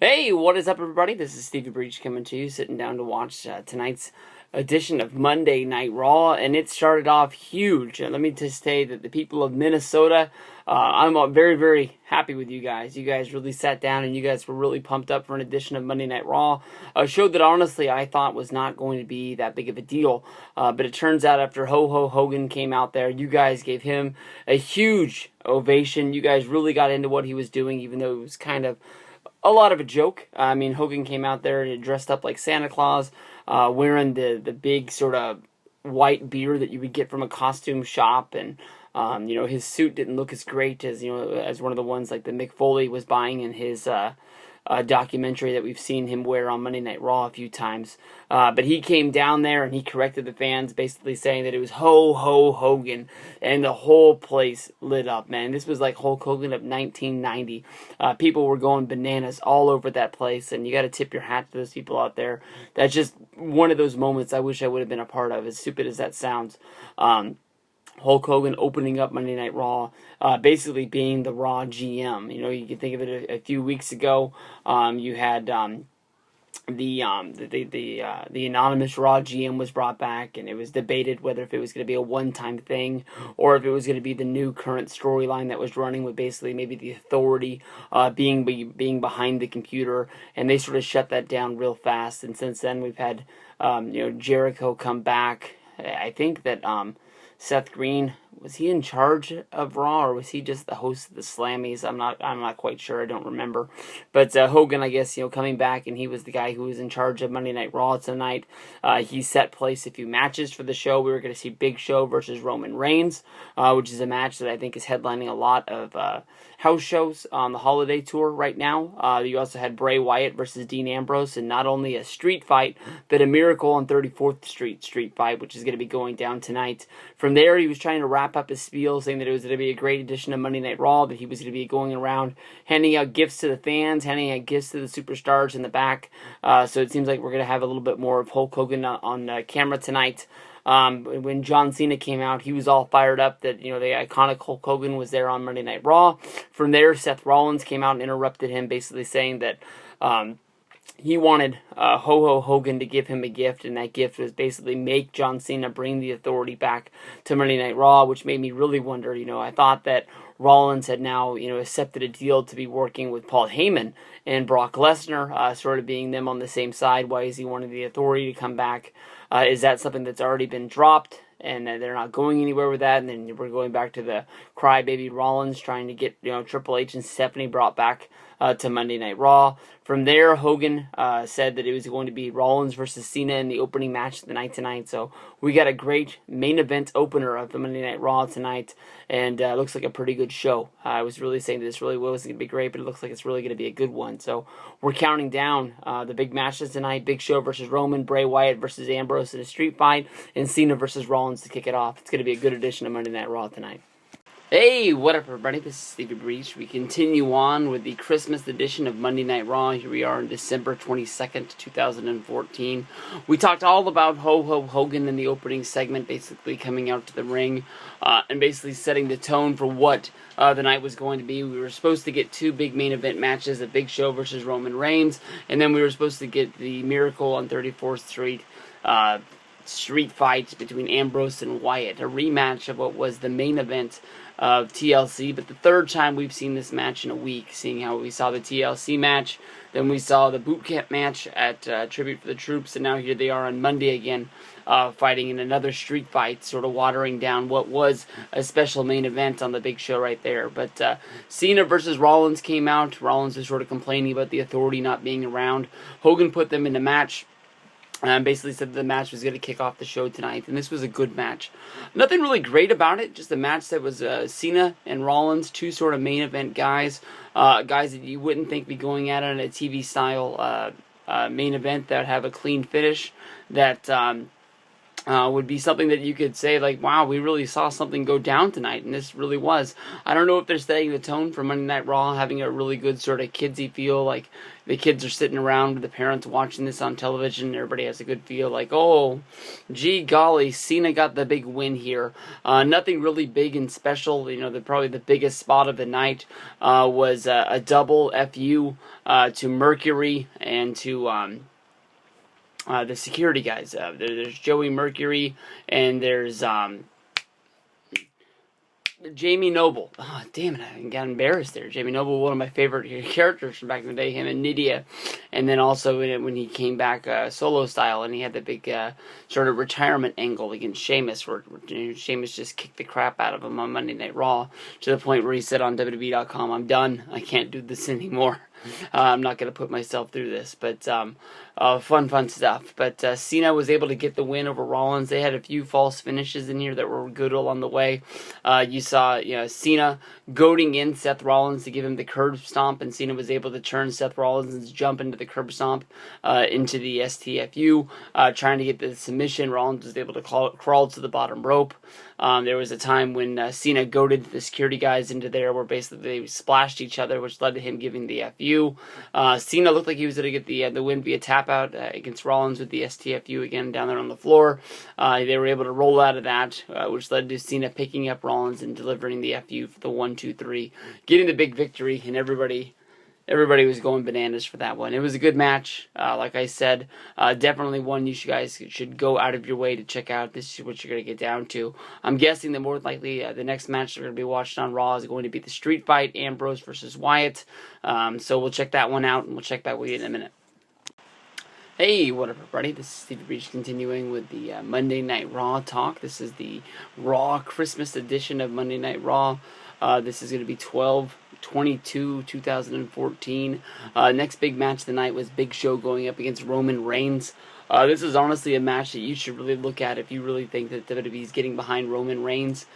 Hey, what is up, everybody? This is Stevie Breach coming to you, sitting down to watch tonight's edition of Monday Night Raw, and it started off huge. Let me just say that the people of Minnesota, I'm very, very happy with you guys. You guys really sat down and you guys were really pumped up for an edition of Monday Night Raw. A show that honestly I thought was not going to be that big of a deal, but it turns out after Hogan came out there, you guys gave him a huge ovation. You guys really got into what he was doing, even though it was kind of a lot of a joke. I mean, Hogan came out there dressed up like Santa Claus, wearing the big sort of white beard that you would get from a costume shop, and his suit didn't look as great as as one of the ones like the Mick Foley was buying in his documentary that we've seen him wear on Monday Night Raw a few times. But he came down there and he corrected the fans, basically saying that it was Hogan, and the whole place lit up, man. This was like Hulk Hogan of 1990. People were going bananas all over that place, and you got to tip your hat to those people out there. That's just one of those moments I wish I would have been a part of, as stupid as that sounds. Hulk Hogan opening up Monday Night Raw, basically being the Raw GM. You can think of it a few weeks ago. You had the anonymous Raw GM was brought back, and it was debated whether if it was going to be a one-time thing or if it was going to be the new current storyline that was running with basically maybe the Authority being behind the computer, and they sort of shut that down real fast. And since then, we've had Jericho come back. I think that Seth Green, was he in charge of Raw, or was he just the host of the Slammies? I'm not quite sure. I don't remember. But Hogan, I guess, coming back, and he was the guy who was in charge of Monday Night Raw tonight. He set place a few matches for the show. We were going to see Big Show versus Roman Reigns, which is a match that I think is headlining a lot of house shows on the holiday tour right now. You also had Bray Wyatt versus Dean Ambrose, and not only a street fight, but a Miracle on 34th Street fight, which is going to be going down tonight. From there, he was trying to wrap up his spiel, saying that it was going to be a great edition of Monday Night Raw, that he was going to be going around handing out gifts to the fans, handing out gifts to the superstars in the back. So it seems like we're going to have a little bit more of Hulk Hogan on camera tonight. When John Cena came out, he was all fired up that, the iconic Hulk Hogan was there on Monday Night Raw. From there, Seth Rollins came out and interrupted him, basically saying that he wanted Hogan to give him a gift, and that gift was basically make John Cena bring the Authority back to Monday Night Raw, which made me really wonder. I thought that Rollins had now, accepted a deal to be working with Paul Heyman and Brock Lesnar, sort of being them on the same side. Why is he wanting the Authority to come back? Is that something that's already been dropped, and they're not going anywhere with that? And then we're going back to the crybaby Rollins trying to get Triple H and Stephanie brought back to Monday Night Raw. From there, Hogan said that it was going to be Rollins versus Cena in the opening match of the night tonight. So we got a great main event opener of the Monday Night Raw tonight, and it looks like a pretty good show. I was really saying that this really wasn't going to be great, but it looks like it's really going to be a good one. So we're counting down the big matches tonight: Big Show versus Roman, Bray Wyatt versus Ambrose in a street fight, and Cena versus Rollins to kick it off. It's going to be a good edition of Monday Night Raw tonight. Hey, what up, everybody? This is Stevie Breach. We continue on with the Christmas edition of Monday Night Raw. Here we are on December 22nd, 2014. We talked all about Hogan in the opening segment, basically coming out to the ring and basically setting the tone for what the night was going to be. We were supposed to get two big main event matches, a Big Show versus Roman Reigns, and then we were supposed to get the Miracle on 34th Street street fight between Ambrose and Wyatt, a rematch of what was the main event of TLC, but the third time we've seen this match in a week, seeing how we saw the TLC match, then we saw the boot camp match at Tribute for the Troops, and now here they are on Monday again, fighting in another street fight, sort of watering down what was a special main event on the Big Show right there. But Cena versus Rollins came out. Rollins was sort of complaining about the Authority not being around. Hogan put them in the match. Basically said the match was going to kick off the show tonight, and this was a good match. Nothing really great about it, just a match that was Cena and Rollins, two sort of main event guys, guys that you wouldn't think be going at it in a TV-style main event that would have a clean finish, that would be something that you could say, like, wow, we really saw something go down tonight, and this really was. I don't know if they're setting the tone for Monday Night Raw, having a really good sort of kidsy feel, like the kids are sitting around with the parents watching this on television, and everybody has a good feel, like, oh, gee golly, Cena got the big win here. Nothing really big and special. Probably the biggest spot of the night was a double FU to Mercury and to the security guys. There's Joey Mercury, and there's Jamie Noble. Oh, damn it, I got embarrassed there. Jamie Noble, one of my favorite characters from back in the day, him and Nydia. And then also when he came back solo style, and he had the big sort of retirement angle against Sheamus, where Sheamus just kicked the crap out of him on Monday Night Raw, to the point where he said on WWE.com, I'm done, I can't do this anymore. I'm not going to put myself through this, but fun stuff. But Cena was able to get the win over Rollins. They had a few false finishes in here that were good along the way. You saw Cena goading in Seth Rollins to give him the curb stomp, and Cena was able to turn Seth Rollins' jump into the curb stomp into the STFU, trying to get the submission. Rollins was able to crawl to the bottom rope. There was a time when Cena goaded the security guys into there, where basically they splashed each other, which led to him giving the FU. Cena looked like he was going to get the win via tap out against Rollins with the STFU again down there on the floor. They were able to roll out of that, which led to Cena picking up Rollins and delivering the FU for the 1-2-3, getting the big victory, and everybody was going bananas for that one. It was a good match. Like I said, definitely one you guys should go out of your way to check out. This is what you're going to get down to. I'm guessing that more than likely the next match they're going to be watching on Raw is going to be the street fight, Ambrose versus Wyatt. So we'll check that one out, and we'll check back with you in a minute. Hey, what up, everybody? This is Stevie Breach continuing with the Monday Night Raw talk. This is the Raw Christmas edition of Monday Night Raw. This is going to be 12/22/2014. Next big match of the night was Big Show going up against Roman Reigns. This is honestly a match that you should really look at if you really think that WWE is getting behind Roman Reigns,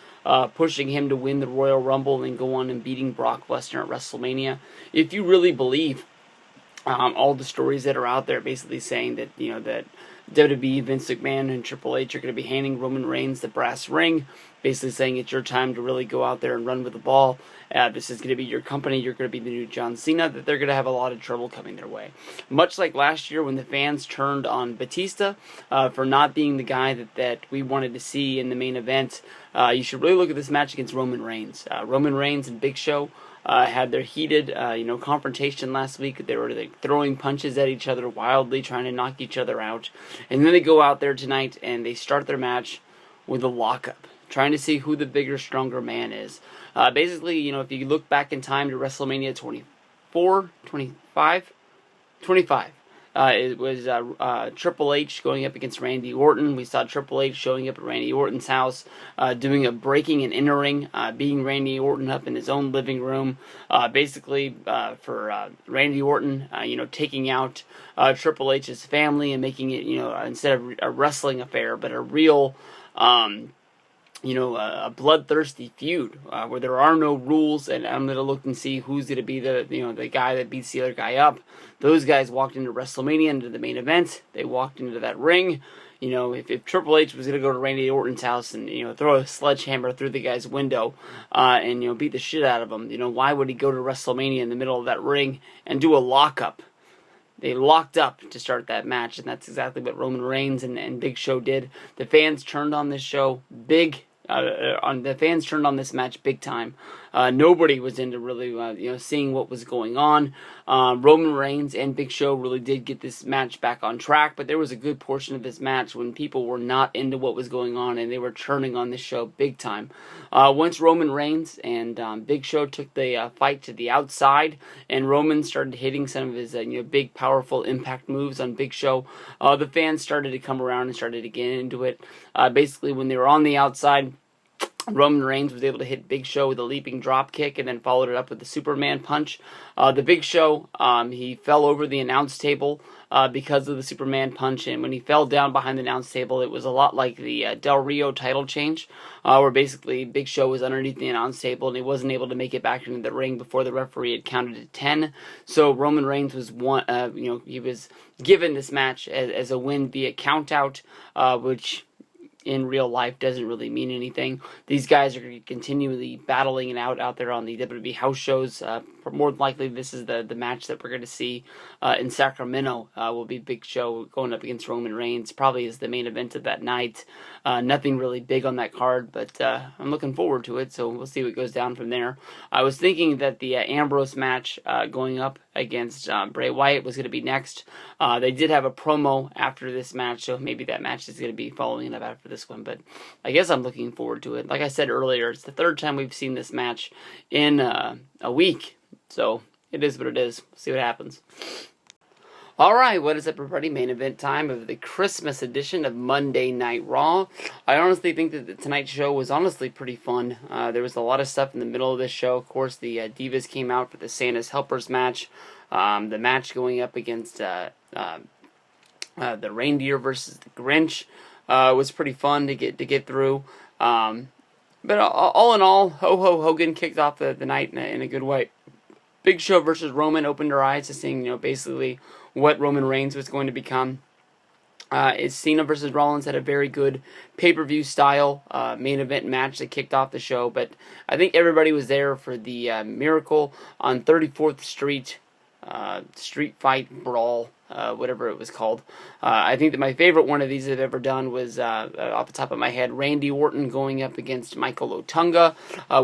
pushing him to win the Royal Rumble and go on and beating Brock Lesnar at WrestleMania. If you really believe all the stories that are out there basically saying that, that WWE, Vince McMahon, and Triple H are going to be handing Roman Reigns the brass ring, basically saying it's your time to really go out there and run with the ball. This is going to be your company. You're going to be the new John Cena. That they're going to have a lot of trouble coming their way. Much like last year when the fans turned on Batista for not being the guy that we wanted to see in the main event, you should really look at this match against Roman Reigns. Roman Reigns and Big Show had their heated, confrontation last week. They were throwing punches at each other wildly, trying to knock each other out. And then they go out there tonight and they start their match with a lockup, trying to see who the bigger, stronger man is. Basically, if you look back in time to WrestleMania 25, it was Triple H going up against Randy Orton. We saw Triple H showing up at Randy Orton's house, doing a breaking and entering, beating Randy Orton up in his own living room. For Randy Orton, taking out Triple H's family and making it, instead of a wrestling affair, but a real a bloodthirsty feud where there are no rules, and I'm going to look and see who's going to be the guy that beats the other guy up. Those guys walked into WrestleMania, into the main event. They walked into that ring. If Triple H was going to go to Randy Orton's house and, throw a sledgehammer through the guy's window and, beat the shit out of him, why would he go to WrestleMania in the middle of that ring and do a lockup? They locked up to start that match, and that's exactly what Roman Reigns and Big Show did. The fans turned on this show the fans turned on this match big time. Nobody was into really, seeing what was going on. Roman Reigns and Big Show really did get this match back on track, but there was a good portion of this match when people were not into what was going on, and they were turning on this show big time. Once Roman Reigns and Big Show took the fight to the outside, and Roman started hitting some of his, big, powerful impact moves on Big Show, the fans started to come around and started to get into it. Basically, when they were on the outside, Roman Reigns was able to hit Big Show with a leaping drop kick and then followed it up with the Superman punch. The Big Show, he fell over the announce table because of the Superman punch, and when he fell down behind the announce table, it was a lot like the Del Rio title change, where basically Big Show was underneath the announce table and he wasn't able to make it back into the ring before the referee had counted to 10. So Roman Reigns was he was given this match as a win via countout, which in real life doesn't really mean anything. These guys are continually battling it out there on the WWE house shows. More than likely, this is the match that we're going to see in Sacramento. Will be a big show going up against Roman Reigns. Probably is the main event of that night. Nothing really big on that card, but I'm looking forward to it, so we'll see what goes down from there. I was thinking that the Ambrose match going up against Bray Wyatt was going to be next. They did have a promo after this match, so maybe that match is going to be following it up after this one, but I guess I'm looking forward to it. Like I said earlier, it's the third time we've seen this match in a week, so it is what it is. We'll see what happens. Alright, what is up, everybody? Main event time of the Christmas edition of Monday Night Raw. I honestly think that the Tonight Show was honestly pretty fun. There was a lot of stuff in the middle of this show. Of course, the Divas came out for the Santa's Helpers match. The match going up against the Reindeer versus the Grinch was pretty fun to get through. But all in all, Hogan kicked off the night in a good way. Big Show versus Roman opened our eyes to seeing, basically what Roman Reigns was going to become. Cena versus Rollins had a very good pay-per-view style main event match that kicked off the show, but I think everybody was there for the Miracle on 34th Street Street Fight Brawl, whatever it was called. I think that my favorite one of these I've ever done was, off the top of my head, Randy Orton going up against Michael Otunga,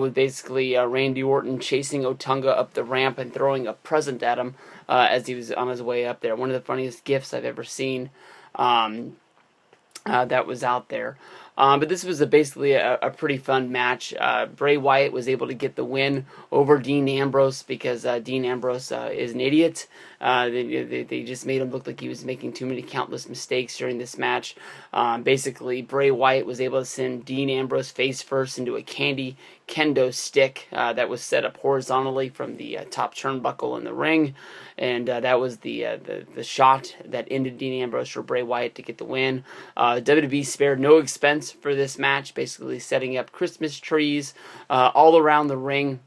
with basically Randy Orton chasing Otunga up the ramp and throwing a present at him as he was on his way up there. One of the funniest gifs I've ever seen that was out there. But this was basically a pretty fun match. Bray Wyatt was able to get the win over Dean Ambrose because Dean Ambrose is an idiot. They just made him look like he was making too many countless mistakes during this match. Basically, Bray Wyatt was able to send Dean Ambrose face first into a kendo stick that was set up horizontally from the top turnbuckle in the ring. And that was the shot that ended Dean Ambrose for Bray Wyatt to get the win. WWE spared no expense for this match, basically setting up Christmas trees all around the ring.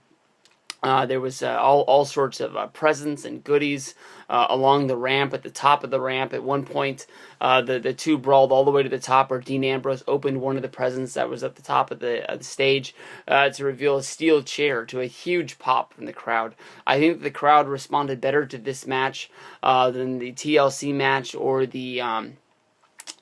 There was all sorts of presents and goodies along the ramp, at the top of the ramp. At one point, the two brawled all the way to the top, where Dean Ambrose opened one of the presents that was at the top of the stage to reveal a steel chair, to a huge pop from the crowd. I think that the crowd responded better to this match than the TLC match or the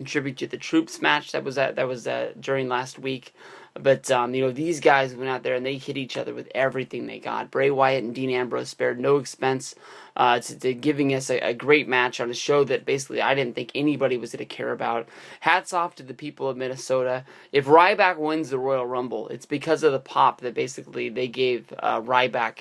Tribute to the Troops match that was during last week. But, these guys went out there and they hit each other with everything they got. Bray Wyatt and Dean Ambrose spared no expense to giving us a great match on a show that basically I didn't think anybody was going to care about. Hats off to the people of Minnesota. If Ryback wins the Royal Rumble, it's because of the pop that basically they gave Ryback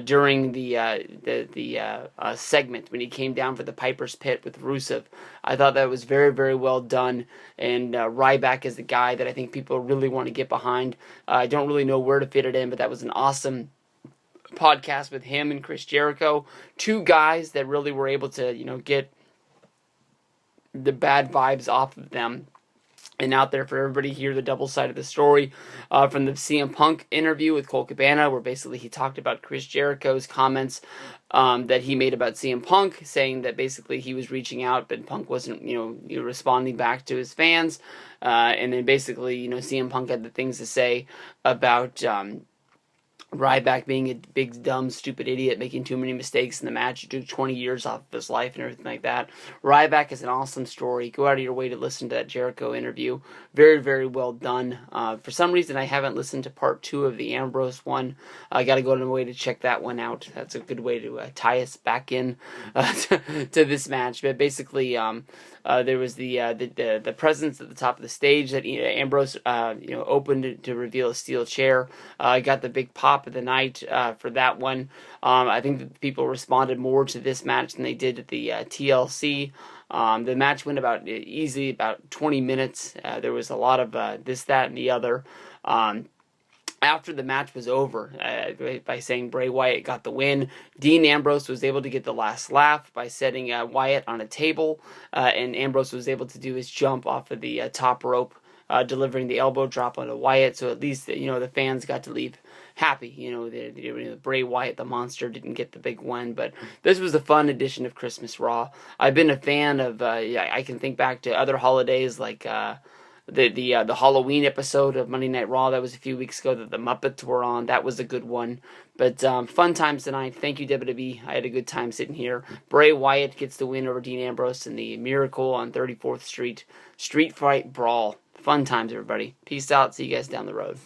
during the segment when he came down for the Piper's Pit with Rusev. I thought that was very, very well done, and Ryback is the guy that I think people really want to get behind. I don't really know where to fit it in, but that was an awesome podcast with him and Chris Jericho. Two guys that really were able to, get the bad vibes off of them and out there for everybody to hear the double side of the story. From the CM Punk interview with Colt Cabana, where basically he talked about Chris Jericho's comments that he made about CM Punk, saying that basically he was reaching out, but Punk wasn't, responding back to his fans. And then basically, CM Punk had the things to say about Ryback being a big, dumb, stupid idiot, making too many mistakes in the match. He took 20 years off of his life and everything like that. Ryback is an awesome story. Go out of your way to listen to that Jericho interview. Very, very well done. For some reason, I haven't listened to part 2 of the Ambrose one. I got to go to my way to check that one out. That's a good way to tie us back in to this match. But basically, there was the presence at the top of the stage that Ambrose opened to reveal a steel chair. Got the big pop of the night for that one. I think that people responded more to this match than they did at the TLC. The match went about 20 minutes. There was a lot of this, that, and the other. After the match was over, by saying Bray Wyatt got the win, Dean Ambrose was able to get the last laugh by setting Wyatt on a table, and Ambrose was able to do his jump off of the top rope, delivering the elbow drop onto Wyatt. So at least the fans got to leave happy. The Bray Wyatt, the monster, didn't get the big win, but this was a fun edition of Christmas Raw. I've been a fan of. I can think back to other holidays like the Halloween episode of Monday Night Raw that was a few weeks ago that the Muppets were on. That was a good one. But fun times tonight. Thank you, WWE. I had a good time sitting here. Bray Wyatt gets the win over Dean Ambrose in the Miracle on 34th Street Street Fight Brawl. Fun times, everybody. Peace out. See you guys down the road.